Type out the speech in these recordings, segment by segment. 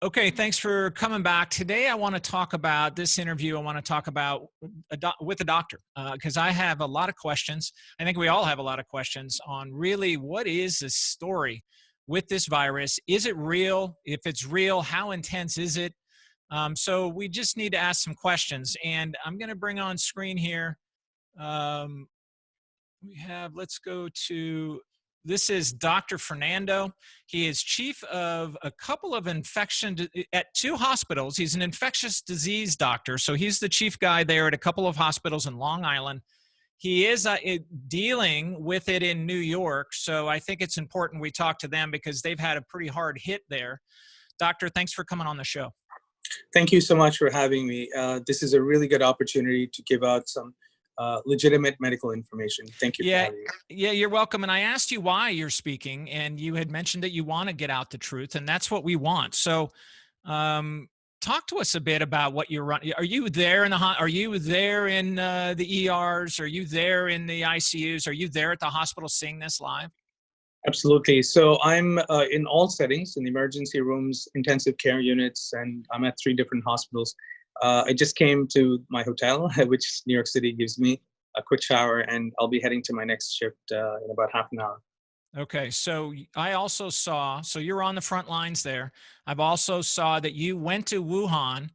Okay, thanks for coming back. Today, I want to talk about this interview. I want to talk about with a doctor because I have a lot of questions. I think we all have a lot of questions on really what is the story with this virus. Is it real? If it's real, how intense is it? So we just need to ask some questions. And I'm going to bring on screen here. Um, let's go to, this is Dr. Fernando. He is chief of a couple of at two hospitals. He's an infectious disease doctor. So he's the chief guy there at a couple of hospitals in Long Island. He is dealing with it in New York. So I think it's important we talk to them because they've had a pretty hard hit there. Doctor, thanks for coming on the show. Thank you so much for having me. This is a really good opportunity to give out some legitimate medical information. Thank you for having me. Yeah, you're welcome. And I asked you why you're speaking, and you had mentioned that you want to get out the truth, and that's what we want. So talk to us a bit about what you're running. Are you there in are you there in the ERs? Are you there in the ICUs? Are you there at the hospital seeing this live? Absolutely. So I'm in all settings, in the emergency rooms, intensive care units, and I'm at 3 different hospitals. I just came to my hotel, which New York City gives me a quick shower, and I'll be heading to my next shift in about half an hour. Okay, so I also saw, so you're on the front lines there. I've also saw that you went to Wuhan,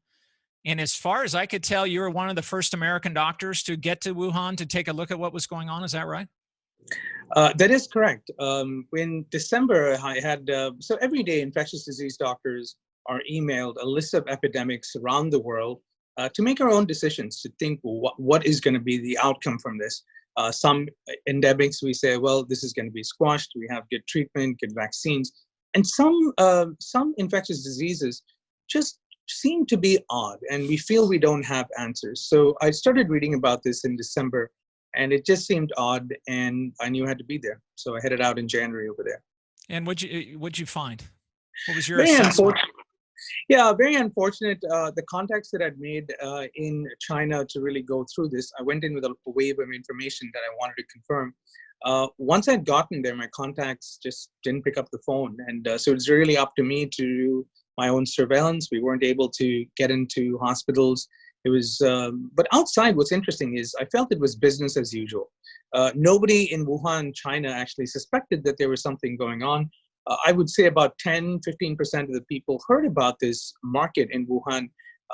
and as far as I could tell, you were one of the first American doctors to get to Wuhan to take a look at what was going on. Is that right? That is correct. In December, I had, so every day infectious disease doctors are emailed a list of epidemics around the world to make our own decisions, to think what is going to be the outcome from this. Some endemics, we say, well, this is going to be squashed. We have good treatment, good vaccines. And some infectious diseases just seem to be odd, and we feel we don't have answers. So I started reading about this in December, and it just seemed odd, and I knew I had to be there. So I headed out in January over there. And what'd you find? What was your Very assessment? Yeah, very unfortunate. The contacts that I'd made in China to really go through this, I went in with a wave of information that I wanted to confirm. Once I'd gotten there, my contacts just didn't pick up the phone. And so it's really up to me to do my own surveillance. We weren't able to get into hospitals. It was, but outside, what's interesting is I felt it was business as usual. Nobody in Wuhan, China actually suspected that there was something going on. I would say about 10, 15% of the people heard about this market in Wuhan,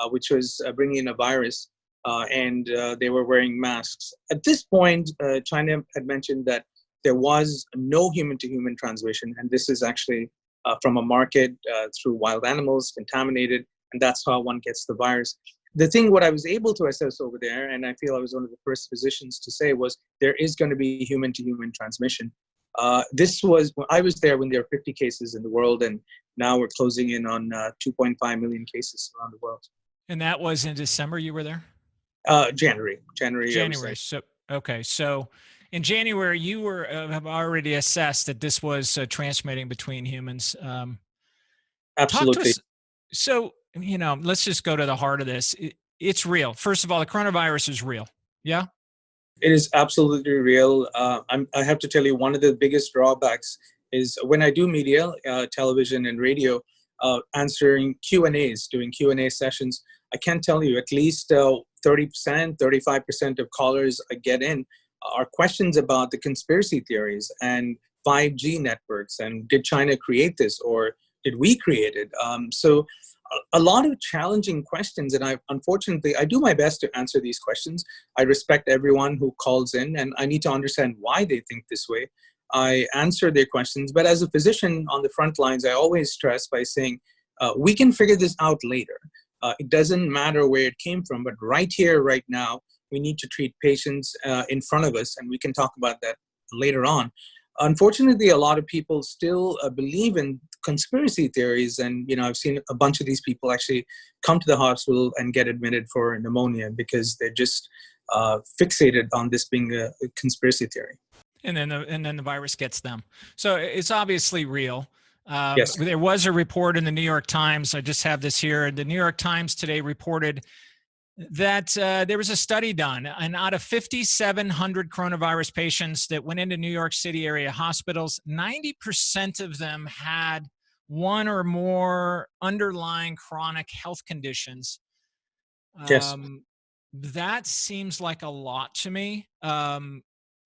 which was bringing in a virus, and they were wearing masks. At this point, China had mentioned that there was no human-to-human transmission, and this is actually from a market through wild animals, contaminated, and that's how one gets the virus. The thing, what I was able to assess over there, and I feel I was one of the first physicians to say, was there is going to be human-to-human transmission. I was there when there were 50 cases in the world, and now we're closing in on 2.5 million cases around the world. And that was in December you were there? January. So, okay. So in January, you have already assessed that this was transmitting between humans. Absolutely. So, let's just go to the heart of this. It's real. First of all, the coronavirus is real. Yeah. It is absolutely real. I have to tell you, one of the biggest drawbacks is when I do media, television and radio, answering Q&As, doing Q&A sessions, I can tell you at least 30%, 35% of callers I get in are questions about the conspiracy theories and 5G networks, and did China create this, or did we create it? So a lot of challenging questions, and unfortunately, I do my best to answer these questions. I respect everyone who calls in, and I need to understand why they think this way. I answer their questions, but as a physician on the front lines, I always stress by saying, we can figure this out later. It doesn't matter where it came from, but right here, right now, we need to treat patients in front of us, and we can talk about that later on. Unfortunately, a lot of people still believe in conspiracy theories, and I've seen a bunch of these people actually come to the hospital and get admitted for pneumonia because they're just fixated on this being a conspiracy theory. And then the virus gets them. So it's obviously real. Yes. There was a report in the New York Times. I just have this here. The New York Times today reported that there was a study done, and out of 5,700 coronavirus patients that went into New York City area hospitals, 90% of them had one or more underlying chronic health conditions. Yes. That seems like a lot to me.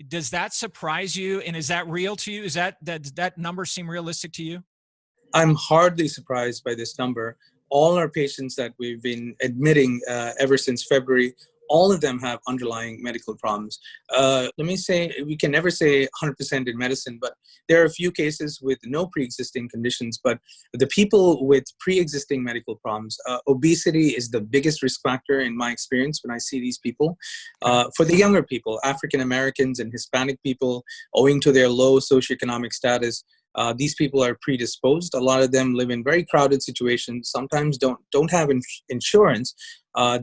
Does that surprise you? And is that real to you? Is that number seem realistic to you? I'm hardly surprised by this number. All our patients that we've been admitting ever since February, all of them have underlying medical problems. Let me say, we can never say 100% in medicine, but there are a few cases with no pre-existing conditions. But the people with pre-existing medical problems, obesity is the biggest risk factor in my experience when I see these people. Okay. For the younger people, African Americans and Hispanic people, owing to their low socioeconomic status, these people are predisposed. A lot of them live in very crowded situations. Sometimes don't have insurance.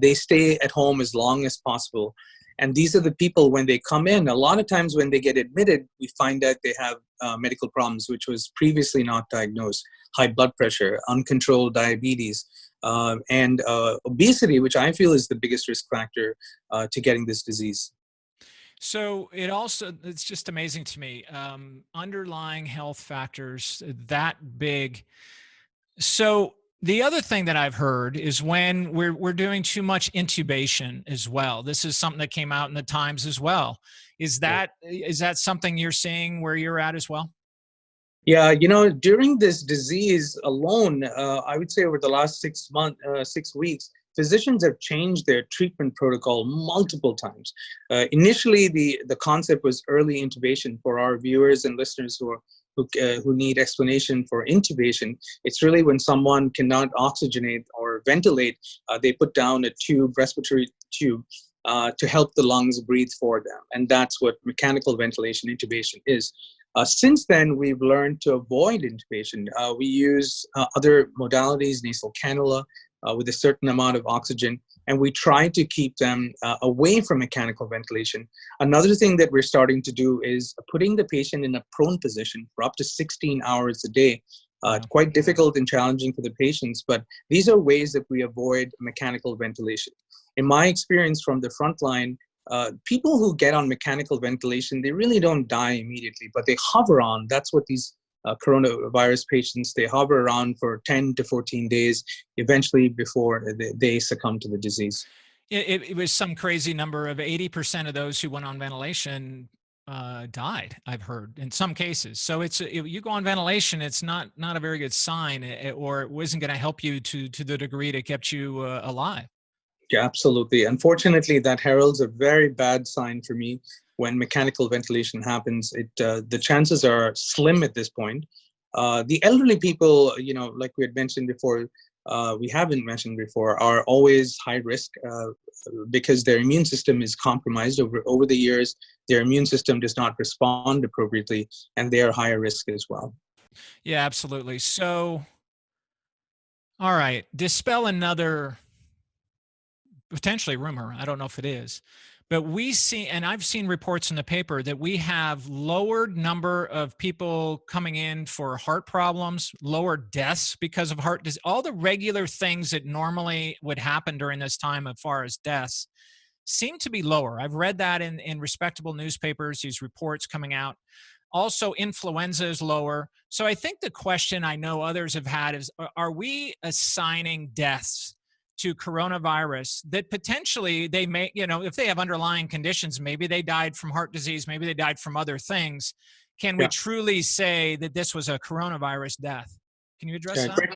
They stay at home as long as possible. And these are the people when they come in. A lot of times when they get admitted, we find out they have medical problems which was previously not diagnosed: high blood pressure, uncontrolled diabetes, and obesity, which I feel is the biggest risk factor to getting this disease. So it's just amazing to me. Underlying health factors that big. So the other thing that I've heard is when we're doing too much intubation as well. This is something that came out in the Times as well. Is that something you're seeing where you're at as well? Yeah, during this disease alone, I would say over the last 6 months, 6 weeks, physicians have changed their treatment protocol multiple times. Initially, the concept was early intubation. For our viewers and listeners who need explanation for intubation, it's really when someone cannot oxygenate or ventilate, they put down a respiratory tube, to help the lungs breathe for them, and that's what mechanical ventilation intubation is. Since then, we've learned to avoid intubation. We use other modalities, nasal cannula, with a certain amount of oxygen, and we try to keep them away from mechanical ventilation. Another thing that we're starting to do is putting the patient in a prone position for up to 16 hours a day. It's Wow. quite difficult and challenging for the patients, but these are ways that we avoid mechanical ventilation. In my experience from the front line, people who get on mechanical ventilation, they really don't die immediately, but they hover on. That's what these coronavirus patients, they hover around for 10 to 14 days, eventually before they succumb to the disease. It was some crazy number of 80% of those who went on ventilation died, I've heard in some cases. So if you go on ventilation, it's not a very good sign, or it wasn't going to help you to the degree that kept you alive. Yeah, absolutely. Unfortunately, that heralds a very bad sign for me. When mechanical ventilation happens, the chances are slim at this point. The elderly people, like we haven't mentioned before, are always high risk because their immune system is compromised over the years. Their immune system does not respond appropriately, and they are higher risk as well. Yeah, absolutely. So, all right, dispel another potentially rumor. I don't know if it is, but we see, and I've seen reports in the paper that we have lowered number of people coming in for heart problems, lower deaths because of heart disease, all the regular things that normally would happen during this time as far as deaths seem to be lower. I've read that in respectable newspapers, these reports coming out. Also, influenza is lower. So I think the question I know others have had is, are we assigning deaths to coronavirus that potentially they may, if they have underlying conditions, maybe they died from heart disease, maybe they died from other things. Can we Yeah, truly say that this was a coronavirus death? Can you address yeah, that?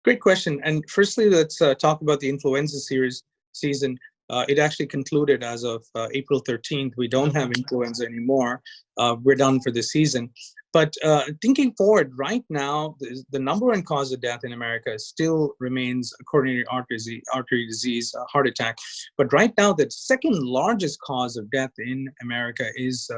great question. And firstly, let's talk about the influenza season. It actually concluded as of April 13th. We don't have influenza anymore. We're done for the season. But thinking forward, right now, the number one cause of death in America still remains coronary artery disease, heart attack. But right now, the second largest cause of death in America is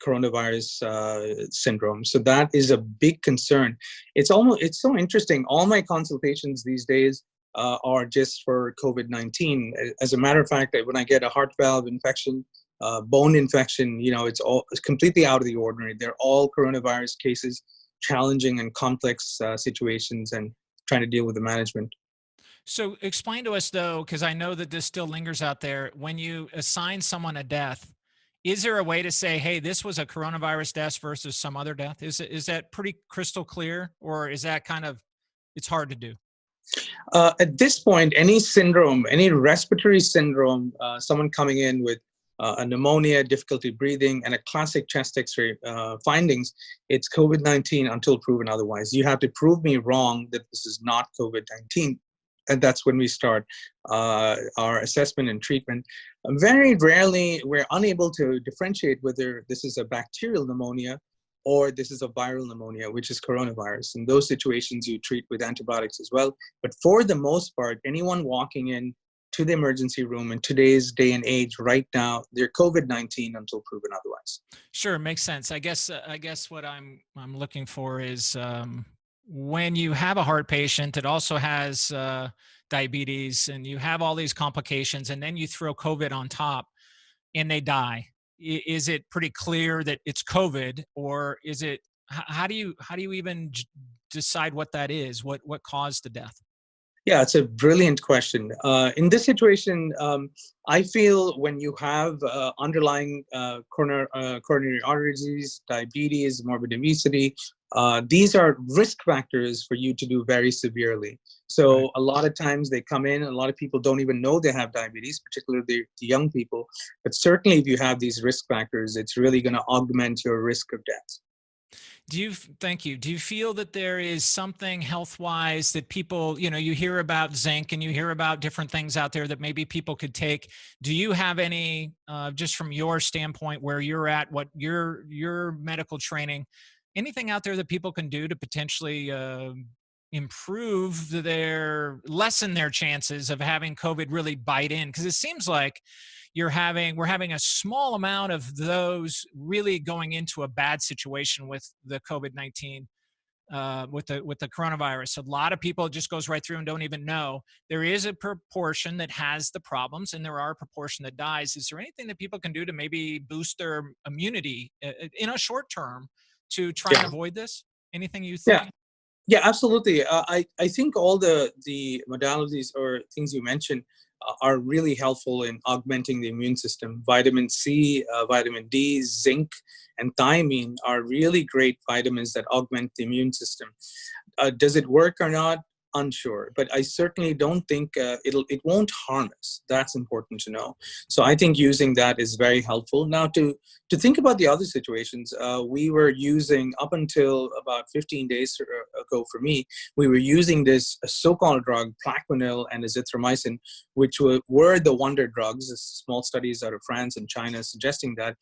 coronavirus syndrome. So that is a big concern. It's so interesting. All my consultations these days are just for COVID-19. As a matter of fact, when I get a heart valve infection, bone infection, it's completely out of the ordinary. They're all coronavirus cases, challenging and complex situations, and trying to deal with the management. So explain to us though, because I know that this still lingers out there. When you assign someone a death, is there a way to say, hey, this was a coronavirus death versus some other death? Is that pretty crystal clear, or is that kind of it's hard to do? At this point, any syndrome, any respiratory syndrome, someone coming in with a pneumonia, difficulty breathing, and a classic chest X-ray findings, it's COVID-19 until proven otherwise. You have to prove me wrong that this is not COVID-19, and that's when we start our assessment and treatment. Very rarely, we're unable to differentiate whether this is a bacterial pneumonia or this is a viral pneumonia, which is coronavirus. In those situations, you treat with antibiotics as well. But for the most part, anyone walking in to the emergency room in today's day and age, right now, they're COVID-19 until proven otherwise. Sure, makes sense. I guess what I'm looking for is when you have a heart patient that also has diabetes, and you have all these complications, and then you throw COVID on top, and they die. Is it pretty clear that it's COVID, or is it? How do you even decide what that is? What caused the death? Yeah, it's a brilliant question. In this situation, I feel when you have underlying coronary artery disease, diabetes, morbid obesity, these are risk factors for you to do very severely. So Right. a lot of times they come in, a lot of people don't even know they have diabetes, particularly the young people. But certainly if you have these risk factors, it's really going to augment your risk of death. Thank you. Do you feel that there is something health-wise that people, you hear about zinc and you hear about different things out there that maybe people could take? Do you have any, just from your standpoint, where you're at, what your medical training, anything out there that people can do to potentially lessen their chances of having COVID really bite in? Because it seems like we're having a small amount of those really going into a bad situation with the COVID-19, with the coronavirus. A lot of people, it just goes right through and don't even know. There is a proportion that has the problems, and there are a proportion that dies. Is there anything that people can do to maybe boost their immunity in a short term to try and Yeah. avoid this? Anything you Yeah. think? Yeah, absolutely. I think all the modalities or things you mentioned are really helpful in augmenting the immune system. Vitamin C, vitamin D, zinc, and thiamine are really great vitamins that augment the immune system. Does it work or not? Unsure, but I certainly don't think it won't harm us. That's important to know. So I think using that is very helpful. Now to think about the other situations, we were using up until about 15 days ago for me, we were using this so-called drug, Plaquenil and azithromycin, which were the wonder drugs. Small studies out of France and China suggesting that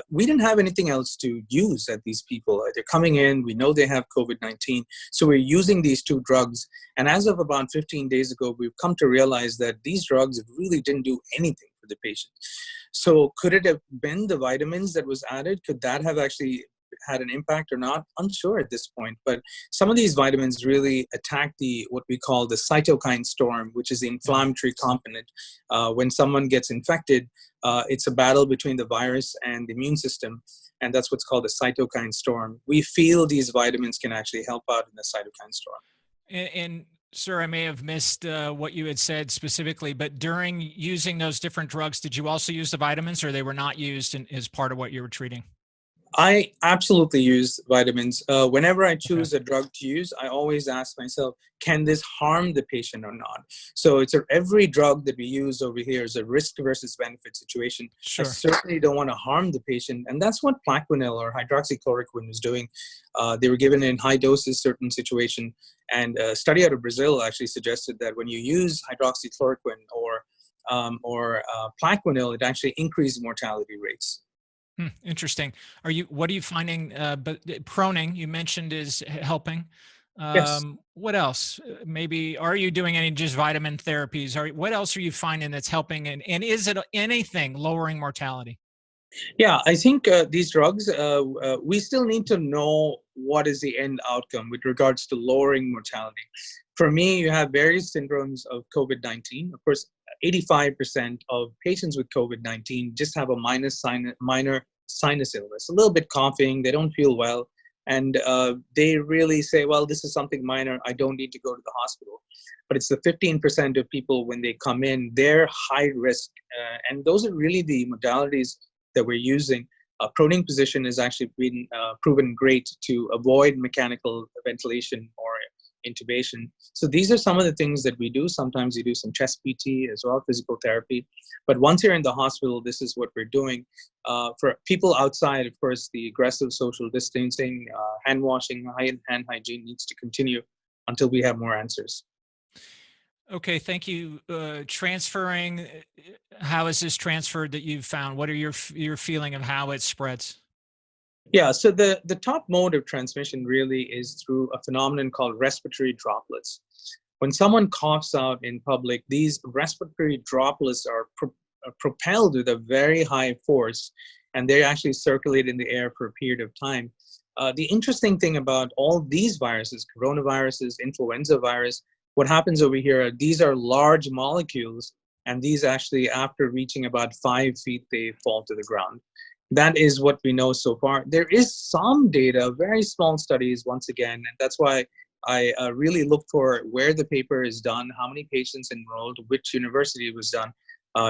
we didn't have anything else to use at these people. They're coming in, we know they have COVID-19, so we're using these two drugs. And as of about 15 days ago, we've come to realize that these drugs really didn't do anything for the patient. So could it have been the vitamins that was added? Could that have actually had an impact or not? Unsure at this point. But some of these vitamins really attack what we call the cytokine storm, which is the inflammatory component. When someone gets infected, it's a battle between the virus and the immune system. And that's what's called the cytokine storm. We feel these vitamins can actually help out in the cytokine storm. And sir, I may have missed what you had said specifically, but during using those different drugs, did you also use the vitamins, or they were not used as part of what you were treating? I absolutely use vitamins. Whenever I Okay. choose a drug to use, I always ask myself, can this harm the patient or not? So every drug that we use over here is a risk versus benefit situation. I Sure. certainly don't want to harm the patient. And that's what Plaquenil or hydroxychloroquine was doing. They were given in high doses, certain situation. And a study out of Brazil actually suggested that when you use hydroxychloroquine or Plaquenil, it actually increased mortality rates. Interesting. What are you finding? But proning, you mentioned, is helping. Yes. What else? Maybe are you doing any just vitamin therapies? What else are you finding that's helping? And is it anything lowering mortality? Yeah, I think these drugs, we still need to know what is the end outcome with regards to lowering mortality. For me, you have various syndromes of COVID-19. Of course, 85% of patients with COVID-19 just have a minor sinus illness, a little bit coughing, they don't feel well. And they really say, well, this is something minor, I don't need to go to the hospital. But it's the 15% of people when they come in, they're high risk. And those are really the modalities that we're using. Proning position has actually been proven great to avoid mechanical ventilation or intubation. So these are some of the things that we do. Sometimes you do some chest PT as well, physical therapy. But once you're in the hospital, this is what we're doing. For people outside, of course, the aggressive social distancing, hand washing, hand hygiene needs to continue until we have more answers. Okay, thank you. Transferring, how is this transferred that you've found? What are your feeling of how it spreads? Yeah, so the top mode of transmission really is through a phenomenon called respiratory droplets. When someone coughs out in public, these respiratory droplets are propelled with a very high force, and they actually circulate in the air for a period of time. The interesting thing about all these viruses, coronaviruses, influenza virus, what happens over here, these are large molecules, and these actually, after reaching about 5 feet, they fall to the ground. That is what we know so far. There is some data, very small studies, once again, and that's why I really look for where the paper is done, how many patients enrolled, which university it was done,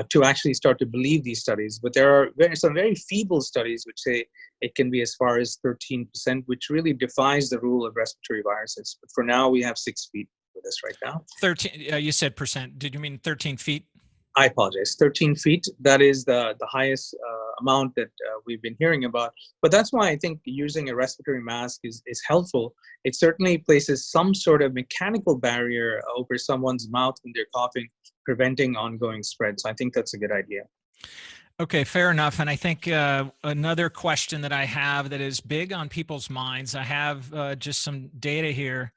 to actually start to believe these studies. But there are some very feeble studies which say it can be as far as 13%, which really defies the rule of respiratory viruses. But for now, we have 6 feet with us right now. 13, you said percent. Did you mean 13 feet? I apologize. 13 feet. That is the highest amount that we've been hearing about. But that's why I think using a respiratory mask is helpful. It certainly places some sort of mechanical barrier over someone's mouth when they're coughing, preventing ongoing spread. So I think that's a good idea. Okay, fair enough. And I think another question that I have that is big on people's minds, I have just some data here.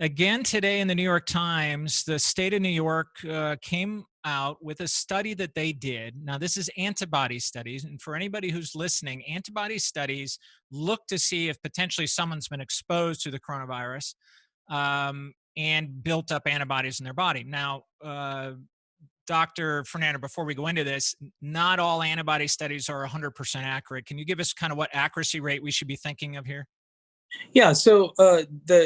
Again, today in the New York Times, the state of New York came out with a study that they did. Now, this is antibody studies. And for anybody who's listening, antibody studies look to see if potentially someone's been exposed to the coronavirus and built up antibodies in their body. Now, Dr. Fernando, before we go into this, not all antibody studies are 100% accurate. Can you give us kind of what accuracy rate we should be thinking of here? Yeah, so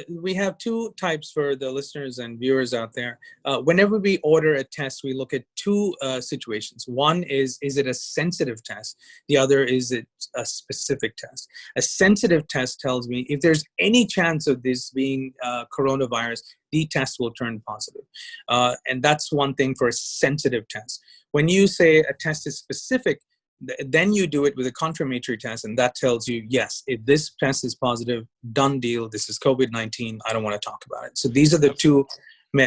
we have two types for the listeners and viewers out there. Whenever we order a test, we look at two situations. One is it a sensitive test? The other is it a specific test? A sensitive test tells me if there's any chance of this being coronavirus, the test will turn positive. And that's one thing for a sensitive test. When you say a test is specific, then you do it with a confirmatory test, and that tells you, yes, if this test is positive, done deal, this is COVID-19, I don't want to talk about it. So these are the two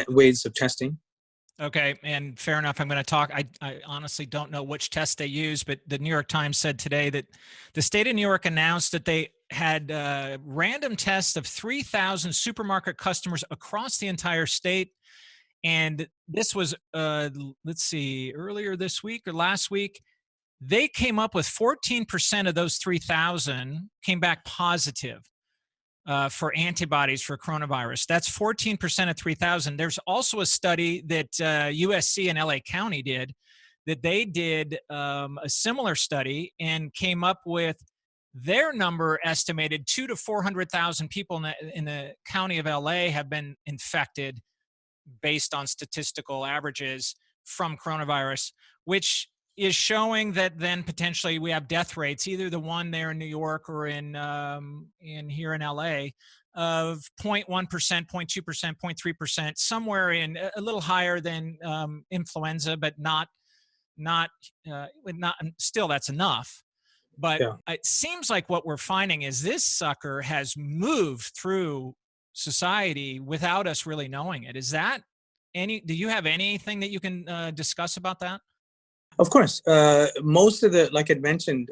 ways of testing. Okay, and fair enough. I'm going to talk. I honestly don't know which test they use, but the New York Times said today that the state of New York announced that they had random tests of 3,000 supermarket customers across the entire state. And this was, let's see, earlier this week or last week, they came up with 14% of those 3,000 came back positive for antibodies for coronavirus. That's 14% of 3,000. There's also a study that USC and LA County did that they did a similar study and came up with their number estimated 200,000 to 400,000 people in the county of LA have been infected based on statistical averages from coronavirus, which is showing that then potentially we have death rates, either the one there in New York or in here in LA, of 0.1%, 0.2%, 0.3%, somewhere in a little higher than influenza, but not still that's enough. But Yeah. it seems like what we're finding is this sucker has moved through society without us really knowing it. Is that do you have anything that you can discuss about that? Of course, most of like I mentioned,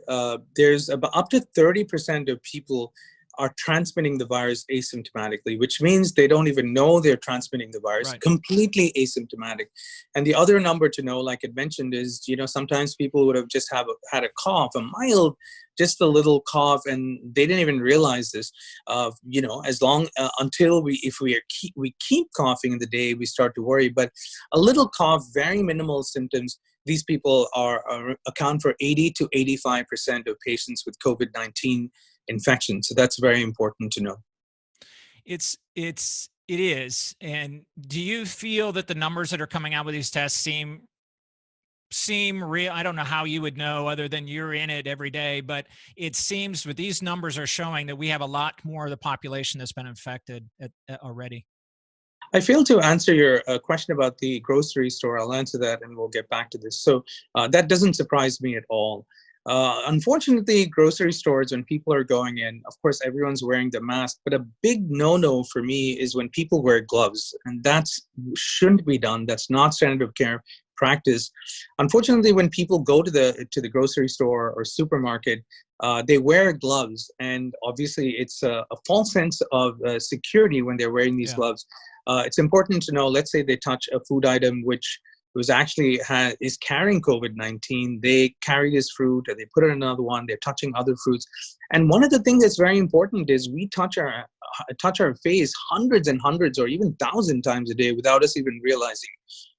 there's about up to 30% of people are transmitting the virus asymptomatically, which means they don't even know they're transmitting the virus, Right. completely asymptomatic. And the other number to know, like I mentioned, is, sometimes people would have just had a cough, a mild, just a little cough, and they didn't even realize this. As long until if we keep coughing in the day, we start to worry. But a little cough, very minimal symptoms. These people account for 80 to 85% of patients with COVID-19 infection. So that's very important to know. It is. And do you feel that the numbers that are coming out with these tests seem real? I don't know how you would know other than you're in it every day, but it seems with these numbers are showing that we have a lot more of the population that's been infected already. I failed to answer your question about the grocery store. I'll answer that and we'll get back to this. So that doesn't surprise me at all. Unfortunately, grocery stores, when people are going in, of course, everyone's wearing the mask. But a big no-no for me is when people wear gloves, and that's shouldn't be done. That's not standard of care practice. Unfortunately, when people go to the grocery store or supermarket, they wear gloves, and obviously, it's a false sense of security when they're wearing these Yeah. gloves. It's important to know. Let's say they touch a food item which was actually is carrying COVID-19. They carry this fruit, or they put it in another one. They're touching other fruits, and one of the things that's very important is we touch our face hundreds and hundreds, or even 1,000 times a day without us even realizing.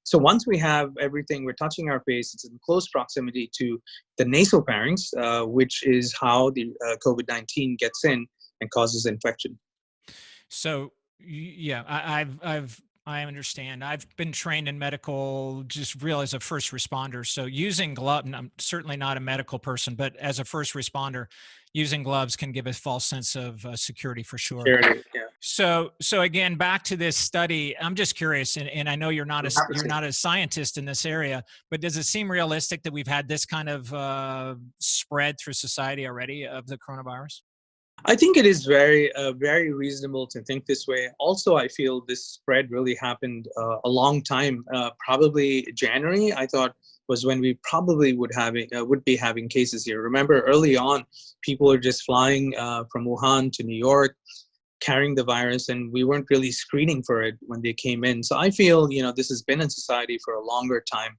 So once we have everything, we're touching our face. It's in close proximity to the nasopharynx, which is how the COVID-19 gets in and causes infection. So yeah, I understand. I've been trained in medical, just real as a first responder. So using gloves, I'm certainly not a medical person, but as a first responder, using gloves can give a false sense of security for sure. Security, yeah. So again, back to this study, I'm just curious, and I know you're Happy not a scientist in this area, but does it seem realistic that we've had this kind of spread through society already of the coronavirus? I think it is very reasonable to think this way. Also, I feel this spread really happened a long time. Probably January, I thought, was when we probably would be having cases here. Remember, early on, people were just flying from Wuhan to New York, carrying the virus, and we weren't really screening for it when they came in. So I feel, this has been in society for a longer time.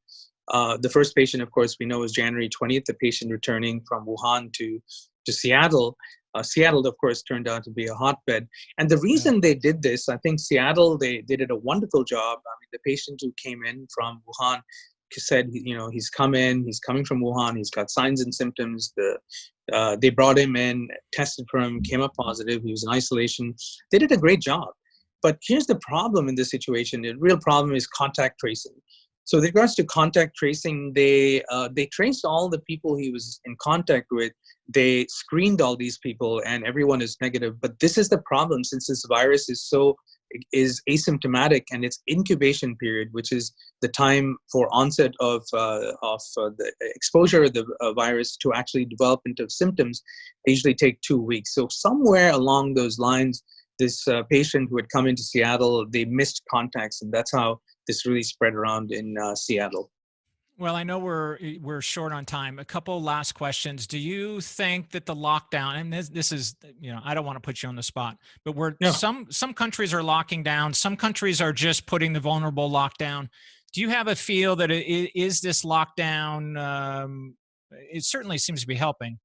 The first patient, of course, we know is January 20th, the patient returning from Wuhan to Seattle. Seattle, of course, turned out to be a hotbed. And the Yeah. reason they did this, I think Seattle, they did a wonderful job. I mean, the patient who came in from Wuhan said, he's coming from Wuhan, he's got signs and symptoms. They brought him in, tested for him, came up positive. He was in isolation. They did a great job. But here's the problem in this situation. The real problem is contact tracing. So with regards to contact tracing, they traced all the people he was in contact with. They screened all these people, and everyone is negative. But this is the problem, since this virus is asymptomatic, and its incubation period, which is the time for onset of the exposure of the virus to actually develop into symptoms, they usually take 2 weeks. So somewhere along those lines, this patient who had come into Seattle, they missed contacts, and that's how this really spread around in Seattle. Well, I know we're short on time. A couple last questions. Do you think that the lockdown, and this is, I don't want to put you on the spot, but No. some countries are locking down, some countries are just putting the vulnerable lockdown. Do you have a feel that is this lockdown? It certainly seems to be helping.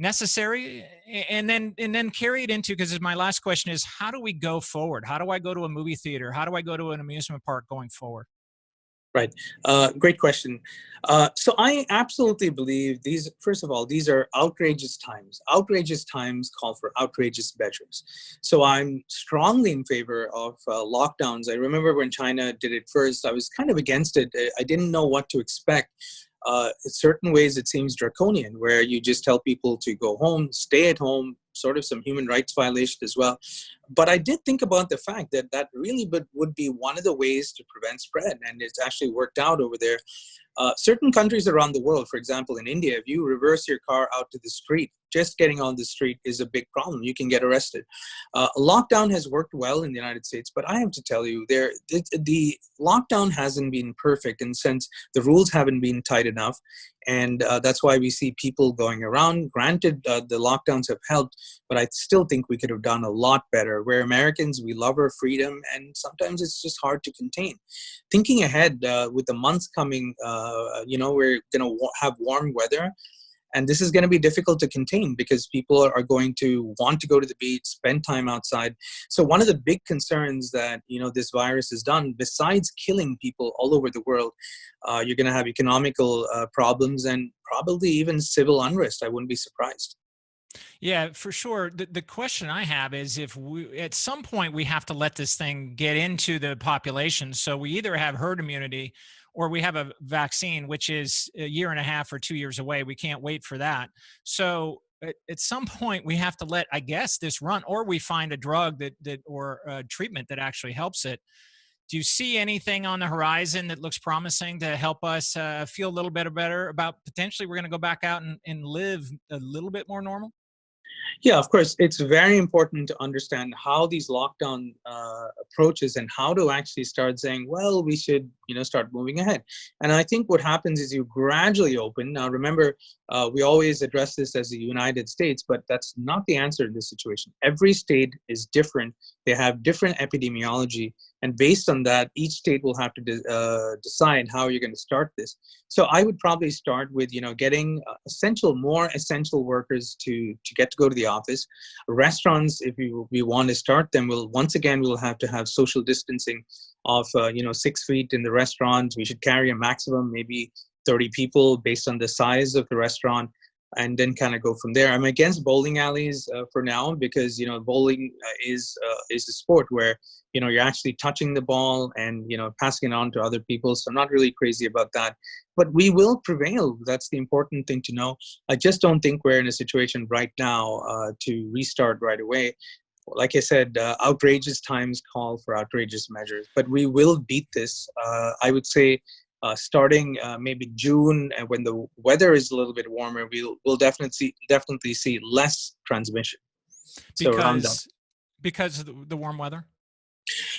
Necessary, and then carry it into, because my last question is, how do we go forward? How do I go to a movie theater? How do I go to an amusement park going forward? Right. Great question. So I absolutely believe first of all, these are outrageous times. Outrageous times call for outrageous measures. So I'm strongly in favor of lockdowns. I remember when China did it first, I was kind of against it. I didn't know what to expect. In certain ways, it seems draconian, where you just tell people to go home, stay at home, sort of some human rights violation as well. But I did think about the fact that really would be one of the ways to prevent spread, and it's actually worked out over there. Certain countries around the world, for example, in India, if you reverse your car out to the street, just getting on the street is a big problem. You can get arrested. Lockdown has worked well in the United States, but I have to tell you, the lockdown hasn't been perfect in the sense the rules haven't been tight enough. And that's why we see people going around. Granted, the lockdowns have helped, but I still think we could have done a lot better. We're Americans, we love our freedom, and sometimes it's just hard to contain. Thinking ahead, with the months coming, we're going to have warm weather. And this is going to be difficult to contain because people are going to want to go to the beach, spend time outside. So one of the big concerns that, this virus has done, besides killing people all over the world, you're going to have economical problems and probably even civil unrest. I wouldn't be surprised. Yeah, for sure. The question I have is, if we, at some point, we have to let this thing get into the population. So we either have herd immunity or we have a vaccine, which is a year and a half or 2 years away. We can't wait for that. So at some point we have to let, I guess, this run, or we find a drug or a treatment that actually helps it. Do you see anything on the horizon that looks promising to help us feel a little bit better about potentially we're going to go back out and live a little bit more normal? Yeah, of course. It's very important to understand how these lockdown approaches and how to actually start saying, well, we should, start moving ahead. And I think what happens is you gradually open. Now, remember, we always address this as the United States, but that's not the answer to this situation. Every state is different. They have different epidemiology. And based on that, each state will have to decide how you're going to start this. So I would probably start with, getting more essential workers to get to go to the office. Restaurants, if we want to start them, we'll have to have social distancing of 6 feet in the restaurant. We should carry a maximum maybe 30 people based on the size of the restaurant, and then kind of go from there. I'm against bowling alleys for now, because bowling is a sport where you're actually touching the ball and passing it on to other people. So I'm not really crazy about that. But we will prevail. That's the important thing to know. I just don't think we're in a situation right now to restart right away. Like I said, outrageous times call for outrageous measures. But we will beat this. I would say starting maybe June, and when the weather is a little bit warmer, we'll definitely see less transmission. So around that. Because of the warm weather.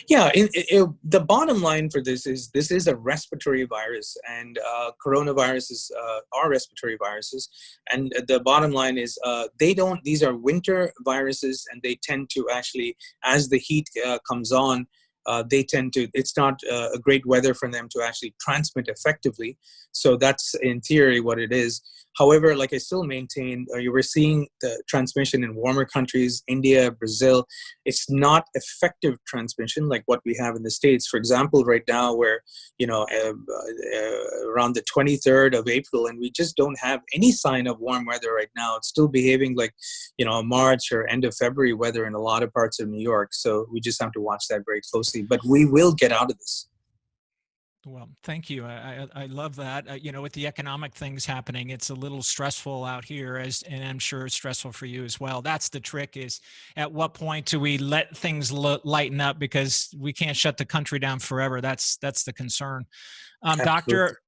Yeah, the bottom line for this is a respiratory virus, and coronaviruses are respiratory viruses. And the bottom line is these are winter viruses, and they tend to actually, as the heat comes on, it's not a great weather for them to actually transmit effectively. So that's in theory what it is. However, like I still maintain, you were seeing the transmission in warmer countries, India, Brazil. It's not effective transmission like what we have in the States. For example, right now we're, around the 23rd of April, and we just don't have any sign of warm weather right now. It's still behaving like, March or end of February weather in a lot of parts of New York. So we just have to watch that very closely. But we will get out of this. Well, thank you. I love that. With the economic things happening, it's a little stressful out here, and I'm sure it's stressful for you as well. That's the trick: is at what point do we let things lighten up, because we can't shut the country down forever. That's the concern. Absolutely. Doctor,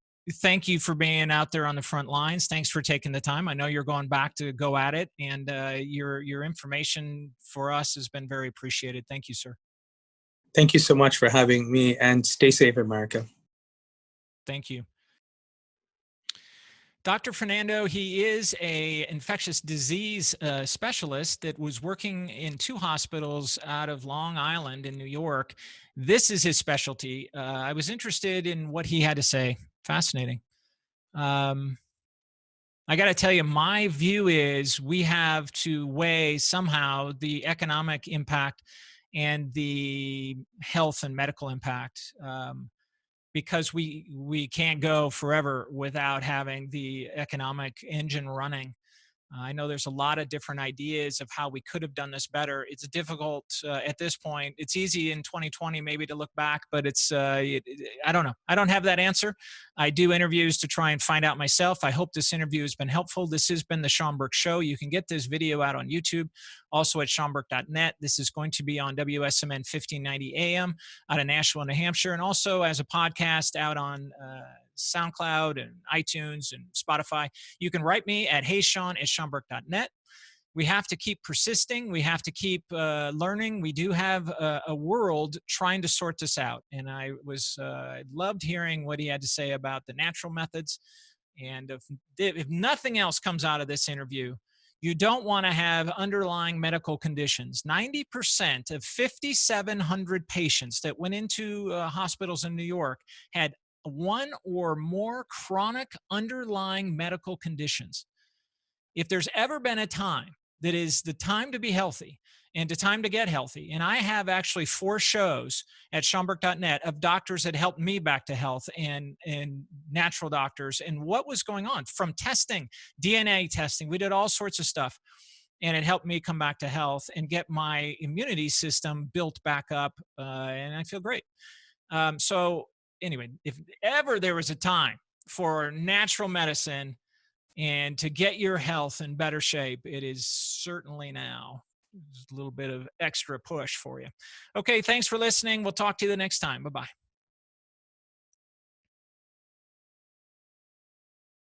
thank you for being out there on the front lines. Thanks for taking the time. I know you're going back to go at it, and your information for us has been very appreciated. Thank you, sir. Thank you so much for having me, and stay safe, America. Thank you. Dr. Fernando, he is a infectious disease specialist that was working in 2 hospitals out of Long Island in New York. This is his specialty. I was interested in what he had to say. Fascinating. Um, I got to tell you, my view is we have to weigh somehow the economic impact and the health and medical impact. Because we can't go forever without having the economic engine running. I know there's a lot of different ideas of how we could have done this better. It's difficult at this point. It's easy in 2020 maybe to look back, but I don't know. I don't have that answer. I do interviews to try and find out myself. I hope this interview has been helpful. This has been the Sean Burke Show. You can get this video out on YouTube, also at seanburke.net. This is going to be on WSMN 1590 AM out of Nashville, New Hampshire, and also as a podcast out on SoundCloud and iTunes and Spotify. You can write me at heysean@seanburke.net. We have to keep persisting. We have to keep learning. We do have a world trying to sort this out. And I loved hearing what he had to say about the natural methods. And if nothing else comes out of this interview, you don't want to have underlying medical conditions. 90% of 5,700 patients that went into hospitals in New York had 1 or more chronic underlying medical conditions. If there's ever been a time that is the time to be healthy and the time to get healthy, and I have actually 4 shows at seanburke.net of doctors that helped me back to health, and natural doctors, and what was going on from testing, DNA testing. We did all sorts of stuff, and it helped me come back to health and get my immunity system built back up, and I feel great. So anyway, if ever there was a time for natural medicine and to get your health in better shape, it is certainly now. a little bit of extra push for you. Okay, thanks for listening. We'll talk to you the next time. Bye-bye.